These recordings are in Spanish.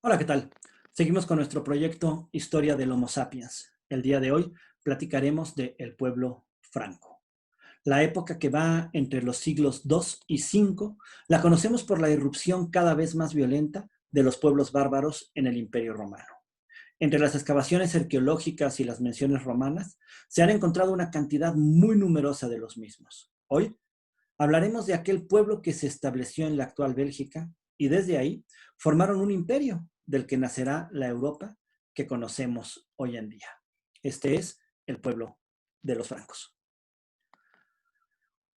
Hola, ¿qué tal? Seguimos con nuestro proyecto Historia del Homo sapiens. El día de hoy platicaremos de el pueblo franco. La época que va entre los siglos II y V la conocemos por la irrupción cada vez más violenta de los pueblos bárbaros en el Imperio Romano. Entre las excavaciones arqueológicas y las menciones romanas se han encontrado una cantidad muy numerosa de los mismos. Hoy hablaremos de aquel pueblo que se estableció en la actual Bélgica y desde ahí formaron un imperio del que nacerá la Europa que conocemos hoy en día. Este es el pueblo de los francos.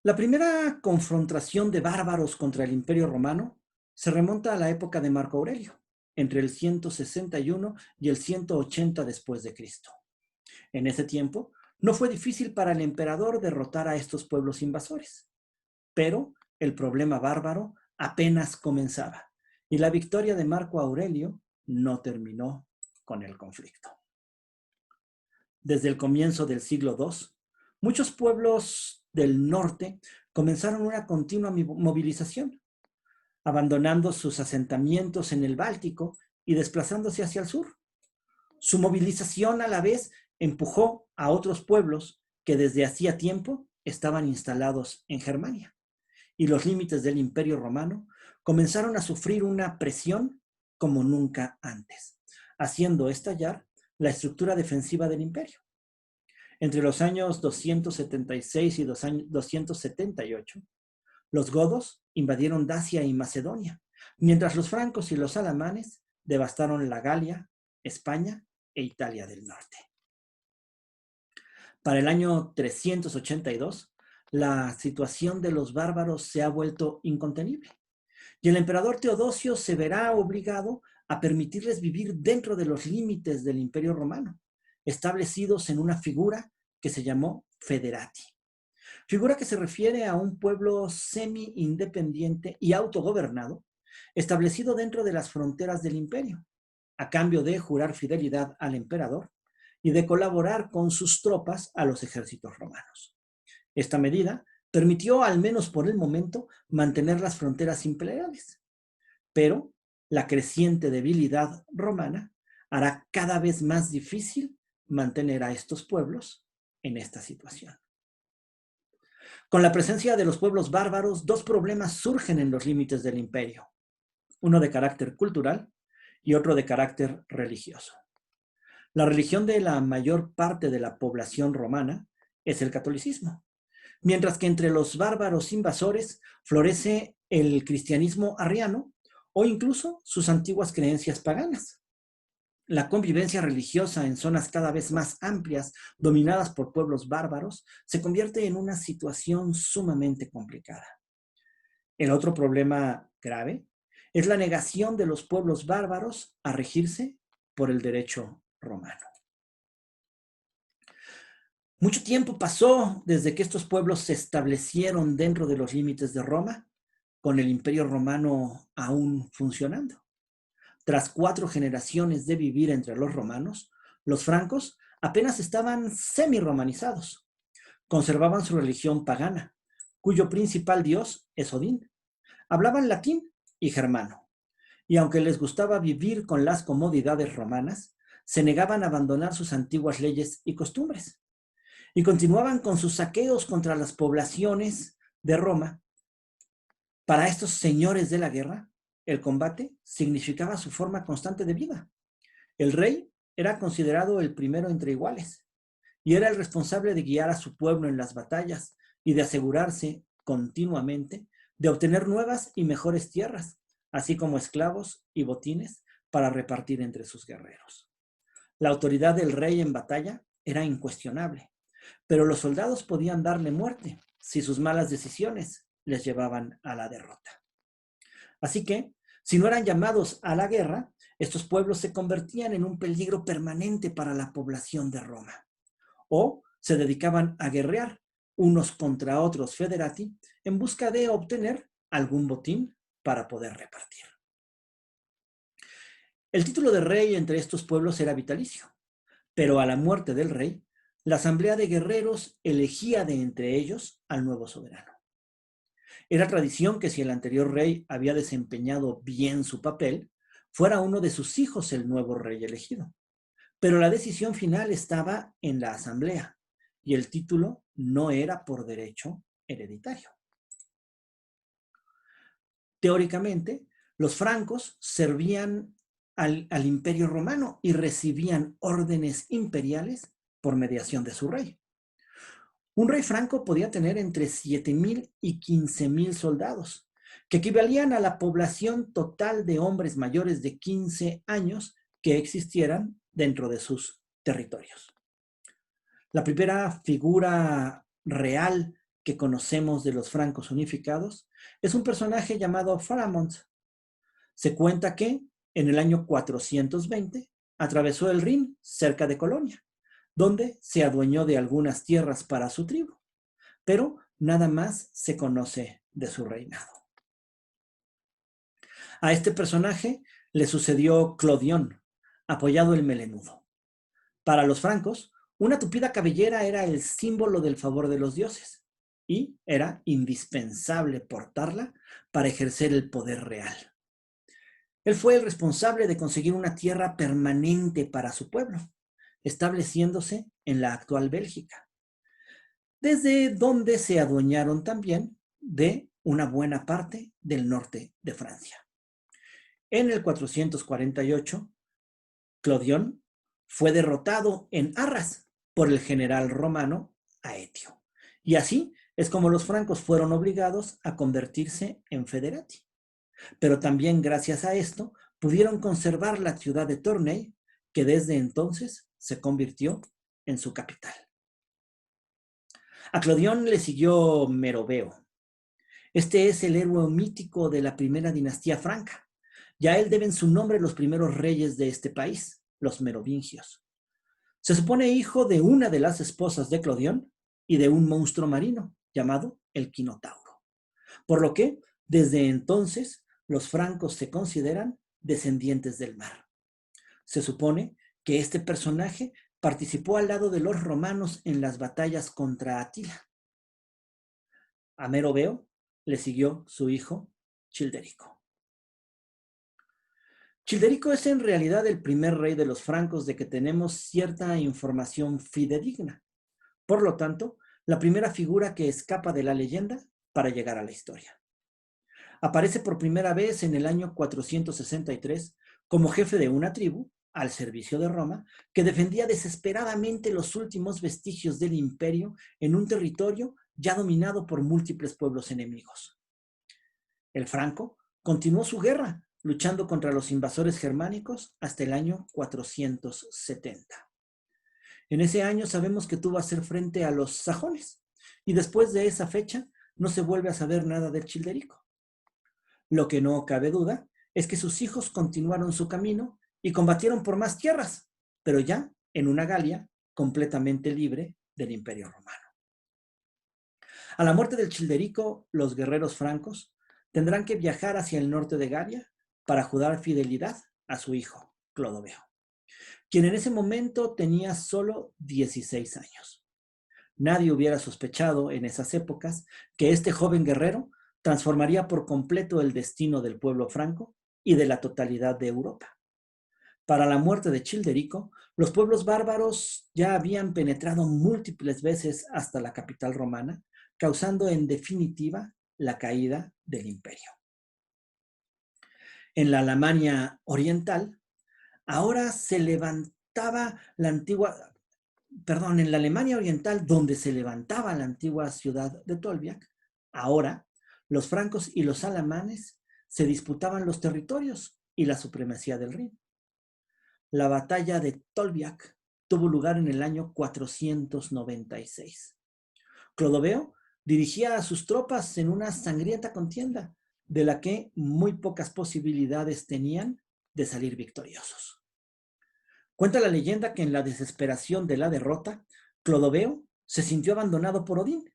La primera confrontación de bárbaros contra el Imperio Romano se remonta a la época de Marco Aurelio, entre el 161 y el 180 después de Cristo. En ese tiempo, no fue difícil para el emperador derrotar a estos pueblos invasores. Pero el problema bárbaro apenas comenzaba y la victoria de Marco Aurelio no terminó con el conflicto. Desde el comienzo del siglo II, muchos pueblos del norte comenzaron una continua movilización, abandonando sus asentamientos en el Báltico y desplazándose hacia el sur. Su movilización a la vez empujó a otros pueblos que desde hacía tiempo estaban instalados en Germania. Y los límites del Imperio Romano comenzaron a sufrir una presión como nunca antes, haciendo estallar la estructura defensiva del imperio. Entre los años 276 y 278, los godos invadieron Dacia y Macedonia, mientras los francos y los alamanes devastaron la Galia, España e Italia del norte. Para el año 382, la situación de los bárbaros se ha vuelto incontenible y el emperador Teodosio se verá obligado a permitirles vivir dentro de los límites del Imperio Romano, establecidos en una figura que se llamó federati, figura que se refiere a un pueblo semi-independiente y autogobernado, establecido dentro de las fronteras del imperio, a cambio de jurar fidelidad al emperador y de colaborar con sus tropas a los ejércitos romanos. Esta medida permitió, al menos por el momento, mantener las fronteras imperiales, pero la creciente debilidad romana hará cada vez más difícil mantener a estos pueblos en esta situación. Con la presencia de los pueblos bárbaros, dos problemas surgen en los límites del imperio, uno de carácter cultural y otro de carácter religioso. La religión de la mayor parte de la población romana es el catolicismo, mientras que entre los bárbaros invasores florece el cristianismo arriano o incluso sus antiguas creencias paganas. La convivencia religiosa en zonas cada vez más amplias, dominadas por pueblos bárbaros, se convierte en una situación sumamente complicada. El otro problema grave es la negación de los pueblos bárbaros a regirse por el derecho romano. Mucho tiempo pasó desde que estos pueblos se establecieron dentro de los límites de Roma, con el Imperio Romano aún funcionando. Tras 4 generaciones de vivir entre los romanos, los francos apenas estaban semi-romanizados. Conservaban su religión pagana, cuyo principal dios es Odín. Hablaban latín y germano, y aunque les gustaba vivir con las comodidades romanas, se negaban a abandonar sus antiguas leyes y costumbres. Y continuaban con sus saqueos contra las poblaciones de Roma. Para estos señores de la guerra, el combate significaba su forma constante de vida. El rey era considerado el primero entre iguales y era el responsable de guiar a su pueblo en las batallas y de asegurarse continuamente de obtener nuevas y mejores tierras, así como esclavos y botines para repartir entre sus guerreros. La autoridad del rey en batalla era incuestionable, pero los soldados podían darle muerte si sus malas decisiones les llevaban a la derrota. Así que, si no eran llamados a la guerra, estos pueblos se convertían en un peligro permanente para la población de Roma, o se dedicaban a guerrear unos contra otros federati en busca de obtener algún botín para poder repartir. El título de rey entre estos pueblos era vitalicio, pero a la muerte del rey, la asamblea de guerreros elegía de entre ellos al nuevo soberano. Era tradición que si el anterior rey había desempeñado bien su papel, fuera uno de sus hijos el nuevo rey elegido. Pero la decisión final estaba en la asamblea y el título no era por derecho hereditario. Teóricamente, los francos servían al Imperio Romano y recibían órdenes imperiales por mediación de su rey. Un rey franco podía tener entre 7,000 y 15,000 soldados, que equivalían a la población total de hombres mayores de 15 años que existieran dentro de sus territorios. La primera figura real que conocemos de los francos unificados es un personaje llamado Pharamond. Se cuenta que en el año 420 atravesó el Rin cerca de Colonia, donde se adueñó de algunas tierras para su tribu, pero nada más se conoce de su reinado. A este personaje le sucedió Clodión, apoyado el melenudo. Para los francos, una tupida cabellera era el símbolo del favor de los dioses y era indispensable portarla para ejercer el poder real. Él fue el responsable de conseguir una tierra permanente para su pueblo, estableciéndose en la actual Bélgica, desde donde se adueñaron también de una buena parte del norte de Francia. En el 448, Clodión fue derrotado en Arras por el general romano Aetio. Y así es como los francos fueron obligados a convertirse en federati. Pero también gracias a esto pudieron conservar la ciudad de Tournai, que desde entonces se convirtió en su capital. A Clodión le siguió Meroveo. Este es el héroe mítico de la primera dinastía franca. Ya a él deben su nombre los primeros reyes de este país, los merovingios. Se supone hijo de una de las esposas de Clodión y de un monstruo marino llamado el Quinotauro. Por lo que, desde entonces, los francos se consideran descendientes del mar. Se supone que este personaje participó al lado de los romanos en las batallas contra Atila. A Meroveo le siguió su hijo Childerico. Childerico es en realidad el primer rey de los francos de que tenemos cierta información fidedigna. Por lo tanto, la primera figura que escapa de la leyenda para llegar a la historia. Aparece por primera vez en el año 463 como jefe de una tribu al servicio de Roma que defendía desesperadamente los últimos vestigios del imperio en un territorio ya dominado por múltiples pueblos enemigos. El franco continuó su guerra luchando contra los invasores germánicos hasta el año 470. En ese año sabemos que tuvo que hacer frente a los sajones y después de esa fecha no se vuelve a saber nada del Childerico. Lo que no cabe duda es que sus hijos continuaron su camino y combatieron por más tierras, pero ya en una Galia completamente libre del Imperio Romano. A la muerte del Childerico, los guerreros francos tendrán que viajar hacia el norte de Galia para jurar fidelidad a su hijo, Clodoveo, quien en ese momento tenía solo 16 años. Nadie hubiera sospechado en esas épocas que este joven guerrero transformaría por completo el destino del pueblo franco y de la totalidad de Europa. Para la muerte de Childerico, los pueblos bárbaros ya habían penetrado múltiples veces hasta la capital romana, causando en definitiva la caída del imperio. En la Alemania oriental, ahora se levantaba la antigua, en la Alemania oriental, donde se levantaba la antigua ciudad de Tolbiac, ahora los francos y los alemanes se disputaban los territorios y la supremacía del Rin. La batalla de Tolbiac tuvo lugar en el año 496. Clodoveo dirigía a sus tropas en una sangrienta contienda de la que muy pocas posibilidades tenían de salir victoriosos. Cuenta la leyenda que en la desesperación de la derrota, Clodoveo se sintió abandonado por Odín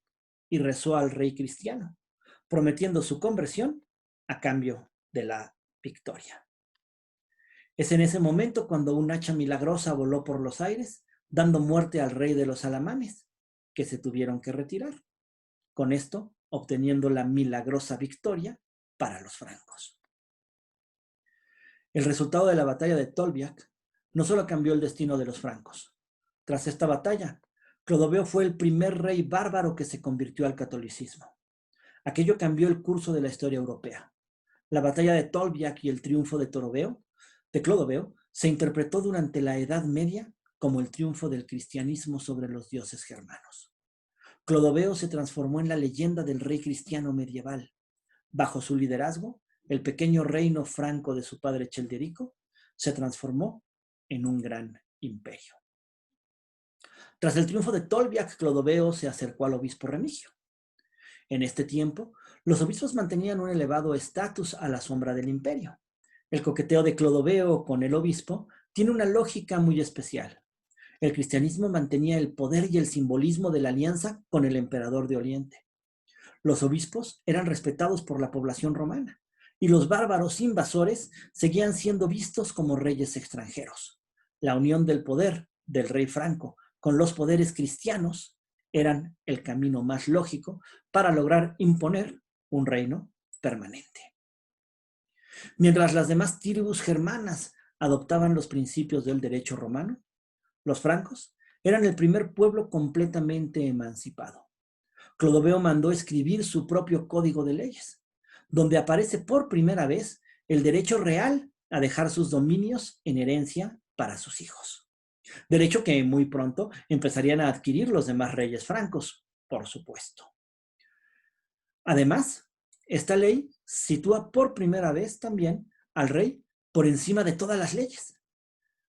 y rezó al rey cristiano, prometiendo su conversión a cambio de la victoria. Es en ese momento cuando un hacha milagrosa voló por los aires, dando muerte al rey de los alamanes, que se tuvieron que retirar, con esto obteniendo la milagrosa victoria para los francos. El resultado de la batalla de Tolbiac no solo cambió el destino de los francos. Tras esta batalla, Clodoveo fue el primer rey bárbaro que se convirtió al catolicismo. Aquello cambió el curso de la historia europea. La batalla de Tolbiac y el triunfo de Clodoveo, se interpretó durante la Edad Media como el triunfo del cristianismo sobre los dioses germanos. Clodoveo se transformó en la leyenda del rey cristiano medieval. Bajo su liderazgo, el pequeño reino franco de su padre Chelderico se transformó en un gran imperio. Tras el triunfo de Tolbiac, Clodoveo se acercó al obispo Remigio. En este tiempo, los obispos mantenían un elevado estatus a la sombra del imperio. El coqueteo de Clodoveo con el obispo tiene una lógica muy especial. El cristianismo mantenía el poder y el simbolismo de la alianza con el emperador de Oriente. Los obispos eran respetados por la población romana y los bárbaros invasores seguían siendo vistos como reyes extranjeros. La unión del poder del rey franco con los poderes cristianos eran el camino más lógico para lograr imponer un reino permanente. Mientras las demás tribus germanas adoptaban los principios del derecho romano, los francos eran el primer pueblo completamente emancipado. Clodoveo mandó escribir su propio código de leyes, donde aparece por primera vez el derecho real a dejar sus dominios en herencia para sus hijos. Derecho que muy pronto empezarían a adquirir los demás reyes francos, por supuesto. Además, esta ley sitúa por primera vez también al rey por encima de todas las leyes.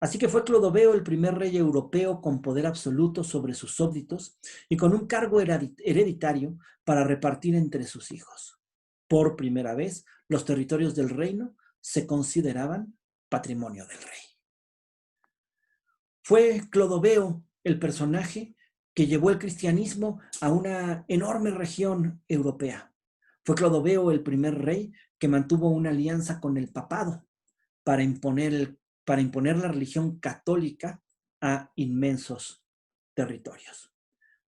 Así que fue Clodoveo el primer rey europeo con poder absoluto sobre sus súbditos y con un cargo hereditario para repartir entre sus hijos. Por primera vez, los territorios del reino se consideraban patrimonio del rey. Fue Clodoveo el personaje que llevó el cristianismo a una enorme región europea. Fue Clodoveo el primer rey que mantuvo una alianza con el papado para imponer la religión católica a inmensos territorios.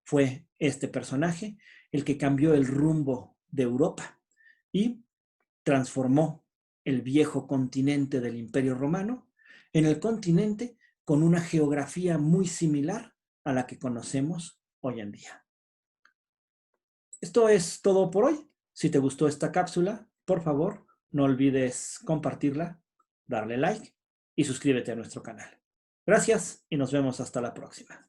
Fue este personaje el que cambió el rumbo de Europa y transformó el viejo continente del Imperio Romano en el continente con una geografía muy similar a la que conocemos hoy en día. Esto es todo por hoy. Si te gustó esta cápsula, por favor, no olvides compartirla, darle like y suscríbete a nuestro canal. Gracias y nos vemos hasta la próxima.